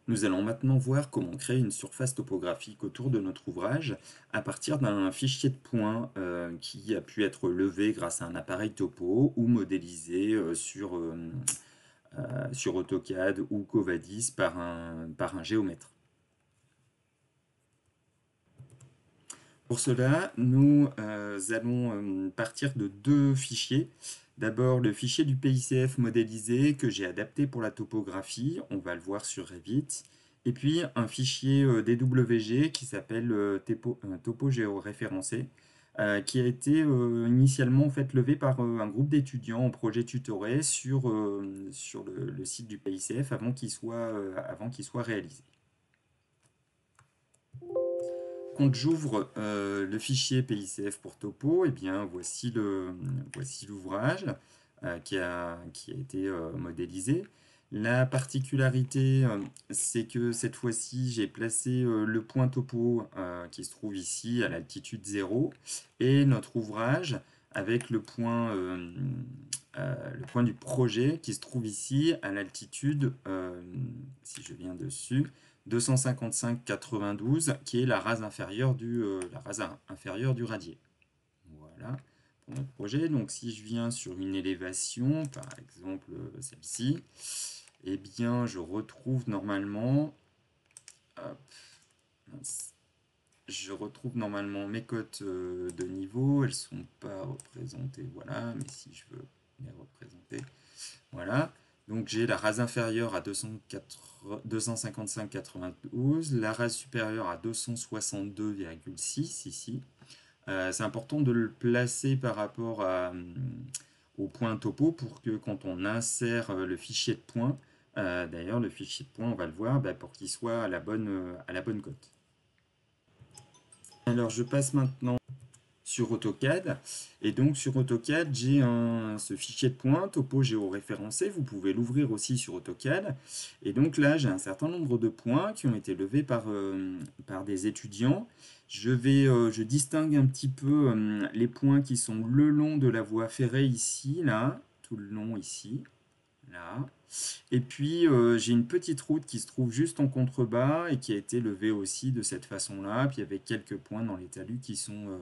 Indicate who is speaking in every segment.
Speaker 1: Nous allons maintenant voir comment créer une surface topographique autour de notre ouvrage à partir d'un fichier de points qui a pu être levé grâce à un appareil topo ou modélisé sur AutoCAD ou Covadis par un géomètre. Pour cela, nous allons partir de deux fichiers. D'abord, le fichier du PICF modélisé que j'ai adapté pour la topographie, on va le voir sur Revit. Et puis un fichier DWG qui s'appelle Topo géoréférencé, qui a été initialement en fait levé par un groupe d'étudiants en projet tutoré sur le site du PICF avant qu'il soit réalisé. Quand j'ouvre le fichier PICF pour topo, eh bien voici l'ouvrage qui a été modélisé. La particularité, c'est que cette fois-ci, j'ai placé le point topo qui se trouve ici à l'altitude 0 et notre ouvrage avec le point du projet qui se trouve ici à l'altitude, si je viens dessus, 255,92, qui est la rase inférieure du radier. Voilà pour notre projet. Donc si je viens sur une élévation, par exemple celle-ci, eh bien je retrouve normalement, hop, je retrouve normalement mes cotes de niveau. Elles ne sont pas représentées, voilà, mais si je veux les représenter, voilà. Donc j'ai la rase inférieure à 255,92, la rase supérieure à 262,6 ici. C'est important de le placer par rapport au point topo pour que quand on insère le fichier de points, d'ailleurs le fichier de points on va le voir, pour qu'il soit à la bonne cote. Alors je passe maintenant sur AutoCAD. Et donc sur AutoCAD, j'ai ce fichier de points, topo géoréférencé. Vous pouvez l'ouvrir aussi sur AutoCAD. Et donc là, j'ai un certain nombre de points qui ont été levés par des étudiants. Je distingue un petit peu les points qui sont le long de la voie ferrée ici, là, tout le long ici, là. Et puis j'ai une petite route qui se trouve juste en contrebas et qui a été levée aussi de cette façon-là, puis avec quelques points dans les talus qui sont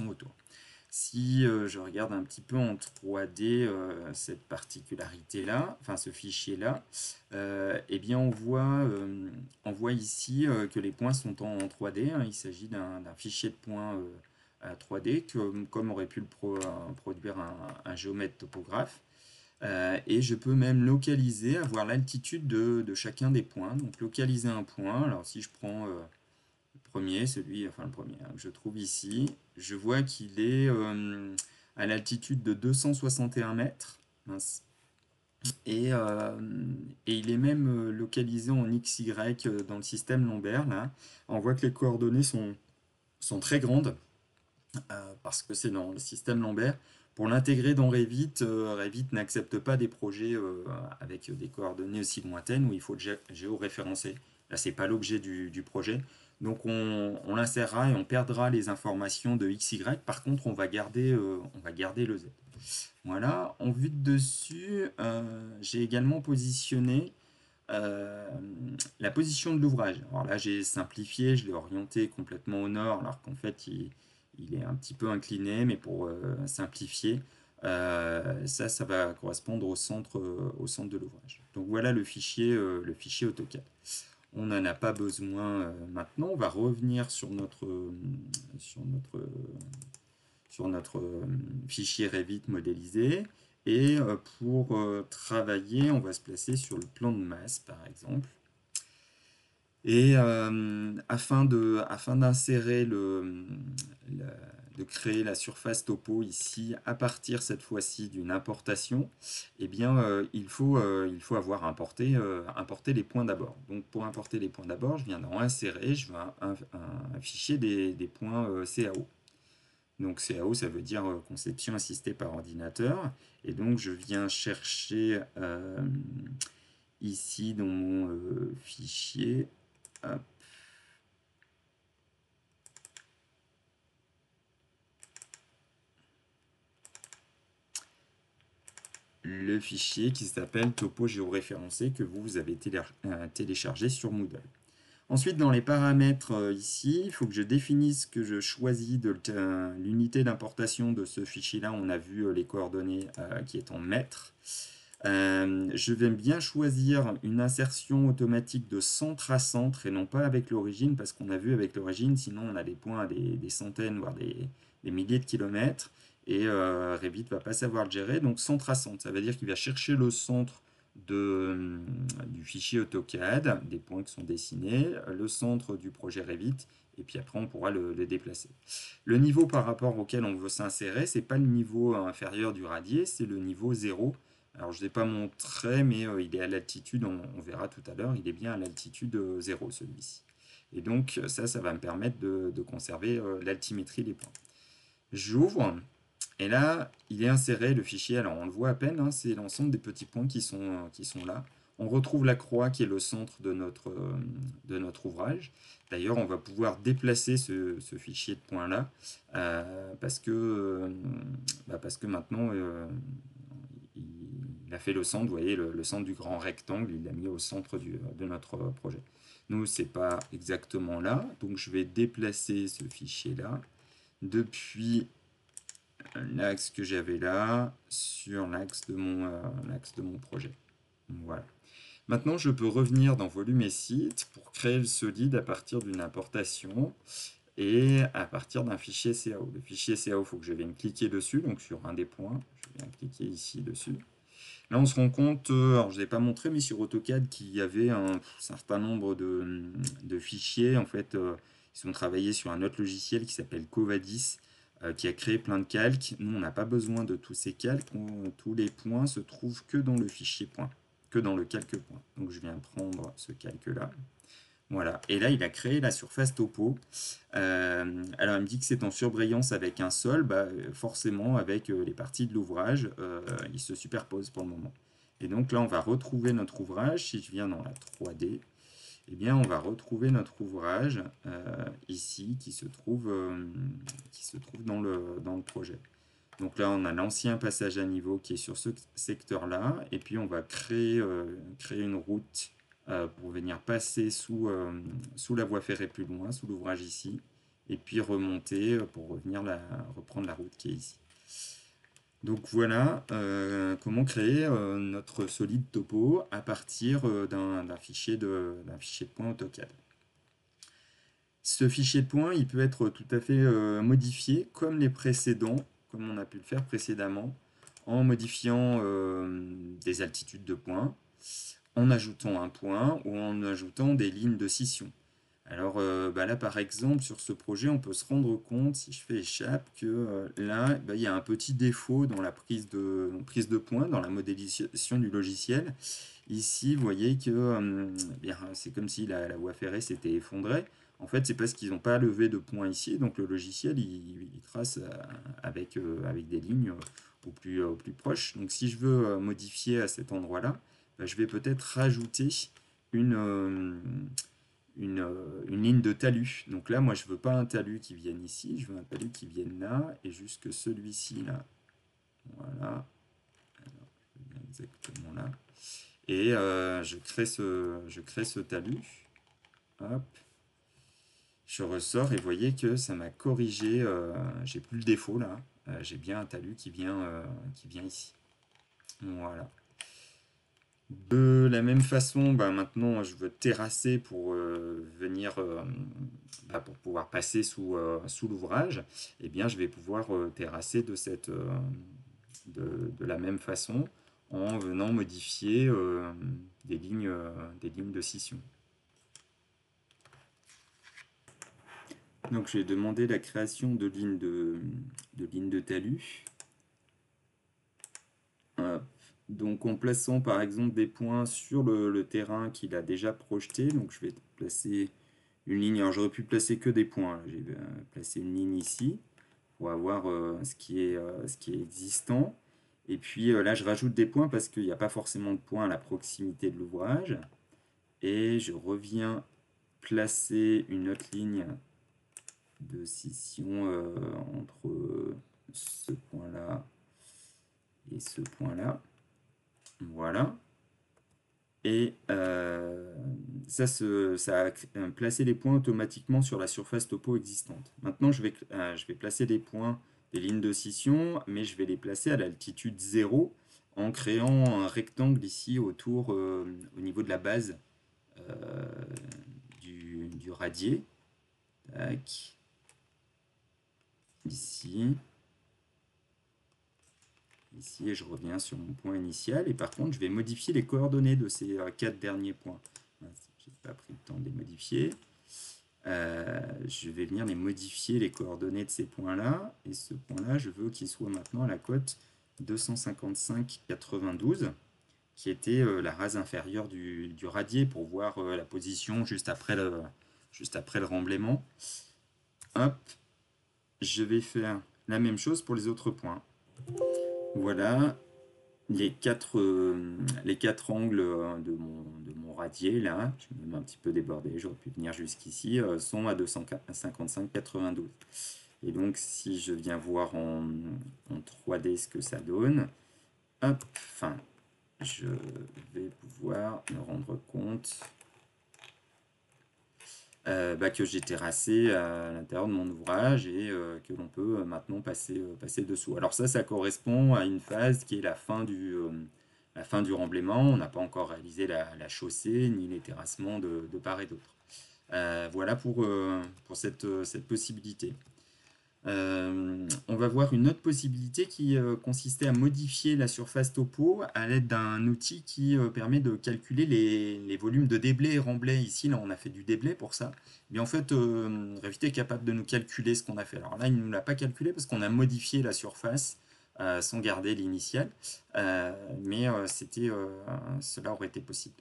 Speaker 1: autour. Si je regarde un petit peu en 3D cette particularité-là, enfin ce fichier-là, eh bien on voit ici que les points sont en 3D, hein. Il s'agit d'un fichier de points 3D comme aurait pu produire un géomètre topographe. Et je peux même localiser, avoir l'altitude de chacun des points. Donc localiser un point. Alors si je prends le premier, enfin le premier que je trouve ici, je vois qu'il est à l'altitude de 261 mètres. Mince. Et il est même localisé en XY dans le système lombaire. Là. On voit que les coordonnées sont très grandes parce que c'est dans le système lombaire. Pour l'intégrer dans Revit, Revit n'accepte pas des projets avec des coordonnées aussi lointaines où il faut le géoréférencer. Là, c'est pas l'objet du projet. Donc on l'insérera et on perdra les informations de XY. Par contre, on va garder le Z. Voilà, en vue de dessus, j'ai également positionné euh, la position de l'ouvrage. Alors là, j'ai simplifié, je l'ai orienté complètement au nord, alors qu'en fait, il est un petit peu incliné, mais pour simplifier, ça va correspondre au centre de l'ouvrage. Donc voilà le fichier AutoCAD. On n'en a pas besoin maintenant. On va revenir sur notre, sur notre fichier Revit modélisé. Et pour travailler, on va se placer sur le plan de masse, par exemple. Et afin d'insérer de créer la surface topo ici à partir cette fois-ci d'une importation, eh bien il faut avoir importé les points d'abord. Donc pour importer les points d'abord, je viens dans insérer, je vais un fichier des points CAO. Donc CAO, ça veut dire conception assistée par ordinateur. Et donc je viens chercher ici dans mon fichier, hop, le fichier qui s'appelle topo géoréférencé que vous avez téléchargé sur Moodle. Ensuite, dans les paramètres ici, il faut que je définisse que je choisis de l'unité d'importation de ce fichier-là. On a vu les coordonnées qui est en mètres. Je vais bien choisir une insertion automatique de centre à centre et non pas avec l'origine, parce qu'on a vu avec l'origine, sinon on a des points à des centaines, voire des milliers de kilomètres, et Revit va pas savoir le gérer. Donc centre à centre, ça veut dire qu'il va chercher le centre du fichier AutoCAD, des points qui sont dessinés, le centre du projet Revit, et puis après on pourra le déplacer. Le niveau par rapport auquel on veut s'insérer, c'est pas le niveau inférieur du radier, c'est le niveau 0. Alors je ne l'ai pas montré, mais il est à l'altitude, on verra tout à l'heure, il est bien à l'altitude 0 celui-ci. Et donc ça va me permettre de conserver l'altimétrie des points. J'ouvre, et là, il est inséré le fichier, alors on le voit à peine, hein, c'est l'ensemble des petits points qui sont là. On retrouve la croix qui est le centre de notre ouvrage. D'ailleurs, on va pouvoir déplacer ce fichier de points-là parce que maintenant, il a fait le centre, vous voyez, le centre du grand rectangle, il l'a mis au centre de notre projet. Nous, c'est pas exactement là, donc je vais déplacer ce fichier-là depuis l'axe que j'avais là sur l'axe de mon projet. Voilà. Maintenant, je peux revenir dans Volume et Site pour créer le solide à partir d'une importation et à partir d'un fichier CAO. Le fichier CAO, il faut que je vienne cliquer dessus, donc sur un des points. Je viens cliquer ici dessus. Là, on se rend compte, alors je ne l'ai pas montré, mais sur AutoCAD, qu'il y avait un certain nombre de fichiers. En fait, ils ont travaillé sur un autre logiciel qui s'appelle Covadis, qui a créé plein de calques. Nous, on n'a pas besoin de tous ces calques. Tous les points se trouvent que dans le fichier point, que dans le calque point. Donc, je viens prendre ce calque-là. Voilà, et là il a créé la surface topo. Alors il me dit que c'est en surbrillance avec un sol, forcément avec les parties de l'ouvrage, ils se superposent pour le moment. Et donc là on va retrouver notre ouvrage, si je viens dans la 3D, eh bien on va retrouver notre ouvrage ici qui se trouve dans le projet. Donc là on a l'ancien passage à niveau qui est sur ce secteur-là, et puis on va créer une route pour venir passer sous la voie ferrée plus loin, sous l'ouvrage ici, et puis remonter pour reprendre la route qui est ici. Donc voilà comment créer notre solide topo à partir d'un fichier de points AutoCAD. Ce fichier de points, il peut être tout à fait modifié comme les précédents, comme on a pu le faire précédemment, en modifiant des altitudes de points, en ajoutant un point ou en ajoutant des lignes de scission. Alors là, par exemple, sur ce projet, on peut se rendre compte, si je fais échappe, que là, il y a un petit défaut dans la prise de points, dans la modélisation du logiciel. Ici, vous voyez que c'est comme si la voie ferrée s'était effondrée. En fait, c'est parce qu'ils n'ont pas levé de points ici, donc le logiciel, il trace avec des lignes au plus proche. Donc si je veux modifier à cet endroit-là, je vais peut-être rajouter une, une ligne de talus. Donc là, moi, je veux pas un talus qui vienne ici, je veux un talus qui vienne là, et jusque celui-ci là. Voilà. Alors, je viens exactement là. Et je crée ce talus. Hop. Je ressors et vous voyez que ça m'a corrigé. J'ai plus le défaut là. J'ai bien un talus qui vient ici. Voilà. De la même façon, maintenant je veux terrasser pour pour pouvoir passer sous l'ouvrage. Eh bien, je vais pouvoir terrasser de la même façon en venant modifier des lignes de scission. Donc, je vais demander la création de lignes de talus. Hop. Donc en plaçant par exemple des points sur le terrain qu'il a déjà projeté, donc je vais placer une ligne, alors j'aurais pu placer que des points, j'ai placé une ligne ici pour avoir ce qui est existant, et puis là je rajoute des points parce qu'il n'y a pas forcément de points à la proximité de l'ouvrage, et je reviens placer une autre ligne de scission entre ce point-là et ce point-là. Voilà. Et ça a placé les points automatiquement sur la surface topo existante. Maintenant, je vais placer des points, des lignes de scission, mais je vais les placer à l'altitude 0 en créant un rectangle ici autour, au niveau de la base euh, du radier. Tac. Ici. Ici, et je reviens sur mon point initial. Et par contre, je vais modifier les coordonnées de ces 4 derniers points. Je n'ai pas pris le temps de les modifier. Je vais venir les modifier, les coordonnées de ces points-là. Et ce point-là, je veux qu'il soit maintenant à la cote 255,92, qui était la rase inférieure du radier pour voir la position juste après le remblaiement. Hop, je vais faire la même chose pour les autres points. Voilà, les quatre angles de mon radier, là, je me mets un petit peu débordé, j'aurais pu venir jusqu'ici, sont à 255,92. Et donc, si je viens voir en 3D ce que ça donne, hop, enfin, je vais pouvoir me rendre compte que j'ai terrassé à l'intérieur de mon ouvrage et que l'on peut maintenant passer dessous. Alors ça correspond à une phase qui est la fin du remblaiement. On n'a pas encore réalisé la chaussée ni les terrassements de part et d'autre. Voilà pour cette possibilité. On va voir une autre possibilité qui consistait à modifier la surface topo à l'aide d'un outil qui permet de calculer les volumes de déblais et remblais. Ici, là, on a fait du déblai pour ça. Mais en fait, Revit est capable de nous calculer ce qu'on a fait. Alors là, il ne nous l'a pas calculé parce qu'on a modifié la surface sans garder l'initiale. Mais cela aurait été possible.